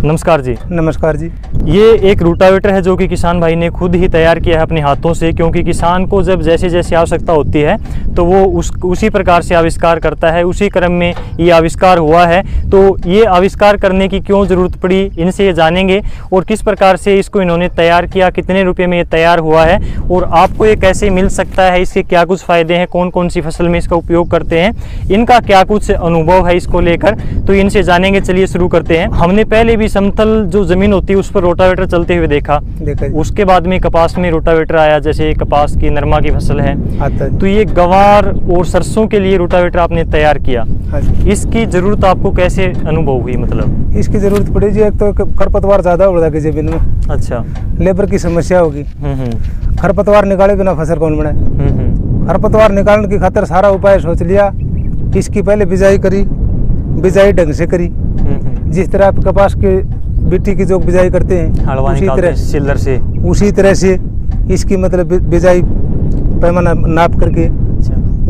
नमस्कार जी। नमस्कार जी। ये एक रोटावेटर है जो कि किसान भाई ने खुद ही तैयार किया है अपने हाथों से, क्योंकि किसान को जब जैसे जैसे आवश्यकता होती है तो वो उसी प्रकार से आविष्कार करता है। उसी क्रम में ये आविष्कार हुआ है। तो ये आविष्कार करने की क्यों ज़रूरत पड़ी, इनसे ये जानेंगे और किस प्रकार से इसको इन्होंने तैयार किया, कितने रुपये में ये तैयार हुआ है और आपको ये कैसे मिल सकता है, इसके क्या कुछ फ़ायदे हैं, कौन कौन सी फसल में इसका उपयोग करते हैं, इनका क्या कुछ अनुभव है इसको लेकर, तो इनसे जानेंगे। चलिए शुरू करते हैं। हमने पहले भी समतल जो जमीन होती है उस पर रोटावेटर चलते हुए देखा। उसके बाद में कपास में रोटावेटर आया, जैसे कपास की नरमा की फसल है। तो ये गवार और सरसों के लिए रोटावेटर आपने तैयार किया। इसकी जरूरत आपको कैसे अनुभव हुई? मतलब इसकी जरूरत पड़ी जी, एक तो खरपतवार ज्यादा हो रहा है जमीन में। अच्छा। लेबर की समस्या होगी। खरपतवार निकाले बिना फसल कौन बनाए। खरपतवार निकालने की खातिर सारा उपाय सोच लिया। इसकी पहले बिजाई करी, बिजाई ढंग से करी, जिस तरह आप कपास के बिट्टी की जो बिजाई करते हैं उसी तरह सिल्लर से, उसी तरह से इसकी मतलब बिजाई पैमाना नाप करके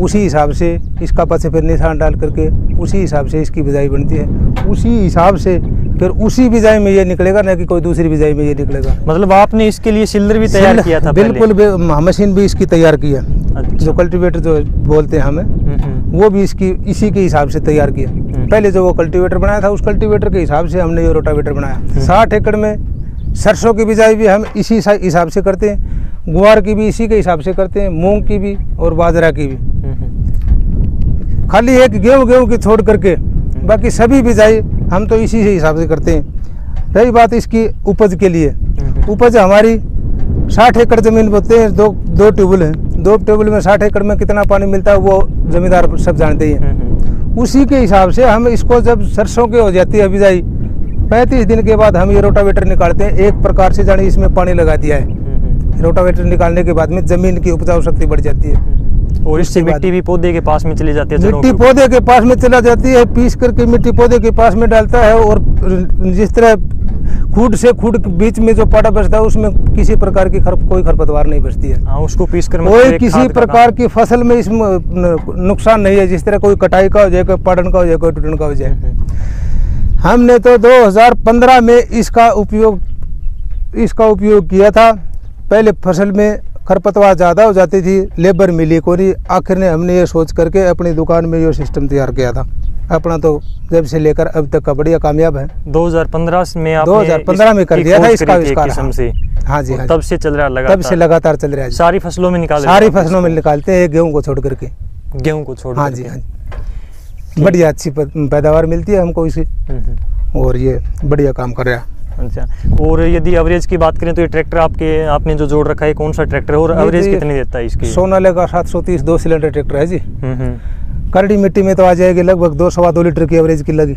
उसी हिसाब से इसका पासे फिर निशान डाल करके उसी हिसाब से इसकी बिजाई बनती है। उसी हिसाब से फिर उसी बिजाई में ये निकलेगा, ना कि कोई दूसरी बिजाई में ये निकलेगा। मतलब आपने इसके लिए सिल्लर भी तैयार किया था? बिल्कुल, मशीन भी इसकी तैयार की है। अच्छा। जो कल्टीवेटर जो बोलते हैं हमें, वो भी इसकी इसी के हिसाब से तैयार किया। पहले जो वो कल्टीवेटर बनाया था उस कल्टीवेटर के हिसाब से हमने ये रोटावेटर बनाया। 60 एकड़ में सरसों की बिजाई भी हम इसी हिसाब से करते हैं, गुआर की भी इसी के हिसाब से करते हैं, मूंग की भी और बाजरा की भी। खाली एक गेहूं की छोड़ करके बाकी सभी बिजाई हम तो इसी से हिसाब से करते हैं। रही बात इसकी उपज के लिए, उपज हमारी 60 एकड़ जमीन बोलते हैं, दो ट्यूबवेल हैं। 2 ट्यूबवेल में 60 एकड़ में कितना पानी मिलता है वो जमींदार सब जानते ही हैं। उसी के हिसाब से हम इसको जब सरसों के हो जाती है बिजाई, 35 दिन के बाद हम ये रोटावेटर निकालते हैं। एक प्रकार से जाने इसमें पानी लगा दिया है। रोटावेटर निकालने के बाद में जमीन की उपजाऊ शक्ति बढ़ जाती है और इससे मिट्टी भी पौधे के पास में चली जाती है। मिट्टी पौधे के पास में चला जाती है, पीस करके मिट्टी पौधे के पास में डालता है। और जिस तरह खूड से खूड के बीच में जो पाटा बचता है उसमें किसी प्रकार की कोई खरपतवार नहीं बचती है। हाँ, उसको पीस कर कोई किसी प्रकार की फसल में इसमें नुकसान नहीं है। जिस तरह कोई कटाई का हो जाए, कोई पाड़न का हो जाए, कोई टूटन का हो जाए। हमने तो 2015 में इसका उपयोग किया था। पहले फसल में खरपतवार ज़्यादा हो जाती थी, लेबर मिली कोई। आखिर ने हमने ये सोच करके अपनी दुकान में ये सिस्टम तैयार किया था अपना। तो जब से लेकर अब तक का बढ़िया कामयाब है। 2015 में आपने 2015 में कर दिया था इसका आविष्कार। हाँ जी, तब से चल रहा है, तब से लगातार चल रहा है। सारी फसलों में निकालते हैं, गेहूँ को छोड़ करके। गेहूँ को छोड़? हाँ जी, हाँ जी। बढ़िया अच्छी पैदावार मिलती है हमको इसे, और ये बढ़िया काम कर रहा है। अच्छा। और यदि एवरेज की बात करें तो ये ट्रैक्टर आपने जो जोड़ रखा है कौन सा ट्रैक्टर है और एवरेज कितनी देता है इसकी? सोनाले का 730 2 सिलेंडर ट्रैक्टर है जी। करड़ी मिट्टी में तो आ जाएगी लगभग 2-2.5 लीटर की एवरेज की लगी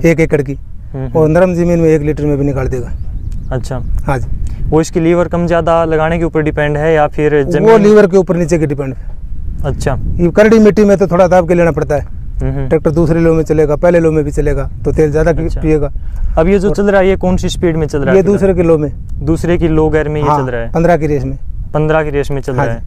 1 एकड़ की। और नरम जमीन में 1 लीटर में भी निकाल देगा। अच्छा। हाँ जी। वो इसकी लीवर कम ज्यादा लगाने के ऊपर डिपेंड है या फिर वो लीवर के ऊपर नीचे के डिपेंड है? अच्छा। ये करड़ी मिट्टी में तो थोड़ा दाब के लेना पड़ता है। ट्रैक्टर दूसरे लो में चलेगा, पहले लो में भी चलेगा तो तेल ज्यादा पिएगा। अब ये जो चल रहा है ये कौन सी स्पीड में चल रहा है? ये दूसरे के लो में, दूसरे की लो गेयर में ये चल रहा है। 15 की रेस में, 15 की रेस में चल रहा है।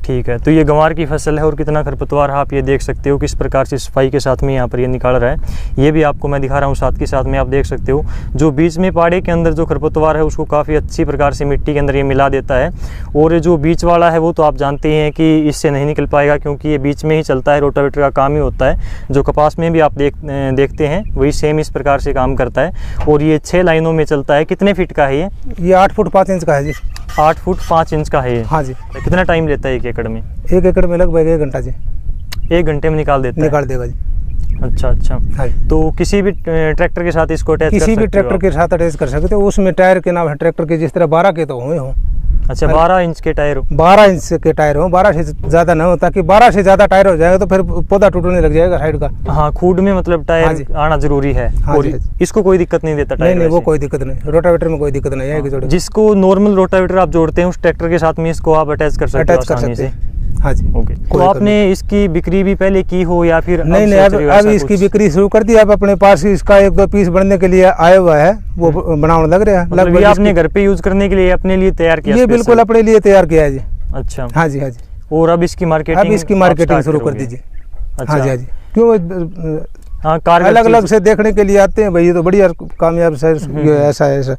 ठीक है। तो ये गंवार की फसल है और कितना खरपतवार आप ये देख सकते हो किस प्रकार से सफाई के साथ में यहाँ पर ये निकाल रहा है। ये भी आपको मैं दिखा रहा हूँ साथ के साथ में, आप देख सकते हो जो बीच में पाड़े के अंदर जो खरपतवार है उसको काफ़ी अच्छी प्रकार से मिट्टी के अंदर ये मिला देता है। और जो बीच वाला है वो तो आप जानते हैं कि इससे नहीं निकल पाएगा, क्योंकि ये बीच में ही चलता है। रोटावेटर का काम ही होता है जो कपास में भी आप देखते हैं वही सेम इस प्रकार से काम करता है। और ये 6 लाइनों में चलता है। कितने फीट का है ये? 8 फुट 5 इंच का है जी। 8 फुट 5 इंच का है ये? हाँ जी। कितना टाइम लेता है 1 एकड़ में? 1 एकड़ में लगभग 1 घंटा जी। 1 घंटे में निकाल देगा जी। अच्छा अच्छा। हाँ। तो किसी भी ट्रैक्टर के साथ इसको अटैच किसी भी ट्रैक्टर के साथ अटैच कर सकते हो। उसमें टायर के नाम है ट्रैक्टर के, जिस तरह 12 के तो हुए हों। अच्छा, 12 इंच के टायर? 12 इंच के टायर हो, 12 से ज़्यादा ना हो, ताकि 12 से ज़्यादा टायर हो जाएगा तो फिर पौधा टूटने लग जाएगा साइड का। हाँ, खूड में मतलब टायर आना जरूरी है। और इसको कोई दिक्कत नहीं देता टायर? नहीं, वो कोई दिक्कत नहीं। रोटावेटर में कोई दिक्कत नहीं है। जिसको नॉर्मल रोटावेटर आप जोड़ते हैं उस ट्रैक्टर के साथ में इसको आप अटैच कर सकते हैं। हाँ जी। ओके। तो आपने इसकी बिक्री भी पहले की हो या फिर? नहीं, अब इसकी बिक्री शुरू कर दी। अब अपने पास इसका 1-2 पीस बनने के लिए आया हुआ है, वो बनाने लग रहा है। मतलब आपने घर पे यूज करने के लिए अपने लिए तैयार किया? ये बिल्कुल अपने लिए तैयार किया है जी। अच्छा। हाँ जी, हाँ जी। और अब इसकी मार्केटिंग शुरू कर दीजिए। हाँ जी, हाँ जी। क्यों हाँ, कारगर अलग अलग चीज़। से देखने के लिए आते हैं, भाई ये तो बढ़िया कामयाब से ये ऐसा है ऐसा,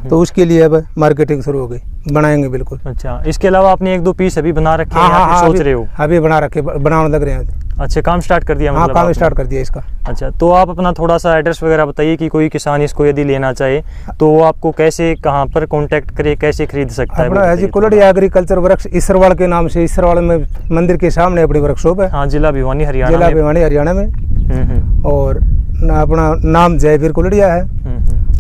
तो उसके लिए अब मार्केटिंग शुरू हो गई, बनाएंगे बिल्कुल। अच्छा, इसके अलावा आपने 1-2 पीस अभी बना रखे हैं हाँ या हाँ फिर सोच अभी- रहे हो? अभी बना रखे, बनाने लग रहे हैं। अच्छा, काम स्टार्ट कर दिया हाँ मतलब काम आपने? स्टार्ट कर दिया इसका। अच्छा, तो आप अपना थोड़ा सा एड्रेस वगैरह बताइए कि कोई किसान इसको यदि लेना चाहे तो वो आपको कैसे, कहाँ पर कांटेक्ट करे, कैसे खरीद सकता है? वो अपना है जी बताइए कुलड़िया एग्रीकल्चर वर्क्स इसरवाड़ के नाम से, इसरवाड़ में मंदिर के सामने अपनी वर्कशॉप है, थोड़ा। हाँ, जिला भिवानी हरियाणा जिला में। भिवानी हरियाणा में। और अपना नाम जयवीर कुलड़िया है।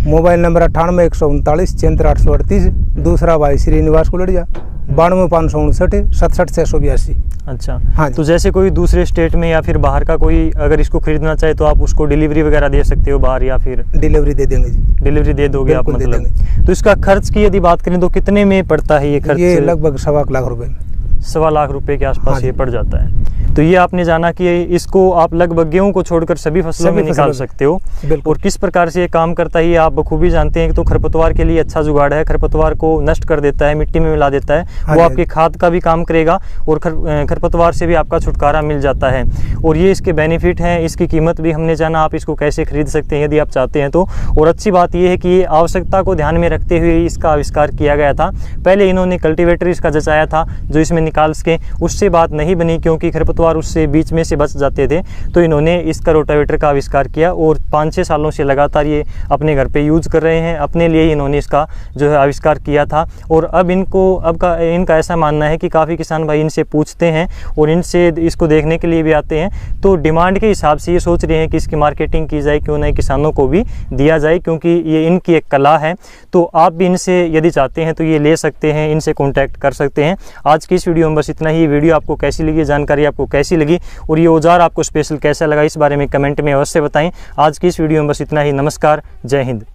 Mobile number 98 139 74 838। दूसरा भाई श्रीनिवास कुलड़िया 92 559 67 682। अच्छा, हाँ जी। तो जैसे कोई दूसरे स्टेट में या फिर बाहर का कोई अगर इसको खरीदना चाहे तो आप उसको डिलीवरी वगैरह दे सकते हो बाहर, या फिर डिलीवरी दे देंगे जी, डिलीवरी दे दोगे आप बिल्कुल दे मतलब? तो इसका खर्च की यदि बात करें तो कितने में पड़ता है ये खर्च? ये लगभग 1.25 लाख रुपए। 1.25 लाख रुपए के आसपास हाँ जी। ये पड़ जाता है। तो ये आपने जाना कि इसको आप लगभग गेहूं को छोड़कर सभी फसलों में निकाल सकते हो। बिल्कुल। और किस प्रकार से ये काम करता है ये आप बखूबी जानते हैं कि तो खरपतवार के लिए अच्छा जुगाड़ है, खरपतवार को नष्ट कर देता है, मिट्टी में मिला देता है। हाँ वो जी, आपके खाद का भी काम करेगा और खरपतवार से भी आपका छुटकारा मिल जाता है। और ये इसके बेनिफिट हैं, इसकी कीमत भी हमने जाना, आप इसको कैसे खरीद सकते हैं यदि आप चाहते हैं तो। और अच्छी बात ये है कि ये आवश्यकता को ध्यान में रखते हुए इसका आविष्कार किया गया था। पहले इन्होंने कल्टीवेटर इसका जचाया था जो इसमें निकाल सके, उससे बात नहीं बनी क्योंकि खरपतवार उससे बीच में से बच जाते थे, तो इन्होंने इसका रोटावेटर का आविष्कार किया और 5-6 सालों से लगातार ये अपने घर पे यूज़ कर रहे हैं। अपने लिए इन्होंने इसका जो है आविष्कार किया था। और अब इनका ऐसा मानना है कि काफ़ी किसान भाई इनसे पूछते हैं और इनसे इसको देखने के लिए भी आते हैं, तो डिमांड के हिसाब से ये सोच रहे हैं कि इसकी मार्केटिंग की जाए, क्यों नहीं किसानों को भी दिया जाए, क्योंकि ये इनकी एक कला है। तो आप भी इनसे यदि चाहते हैं तो ये ले सकते हैं, इनसे कॉन्टैक्ट कर सकते हैं। आज की इस वीडियो में बस इतना ही। वीडियो आपको कैसी लगी, जानकारी आपको कैसी लगी और ये औजार आपको स्पेशल कैसा लगा, इस बारे में कमेंट में अवश्य बताएं। आज की इस वीडियो में बस इतना ही। नमस्कार, जय हिंद।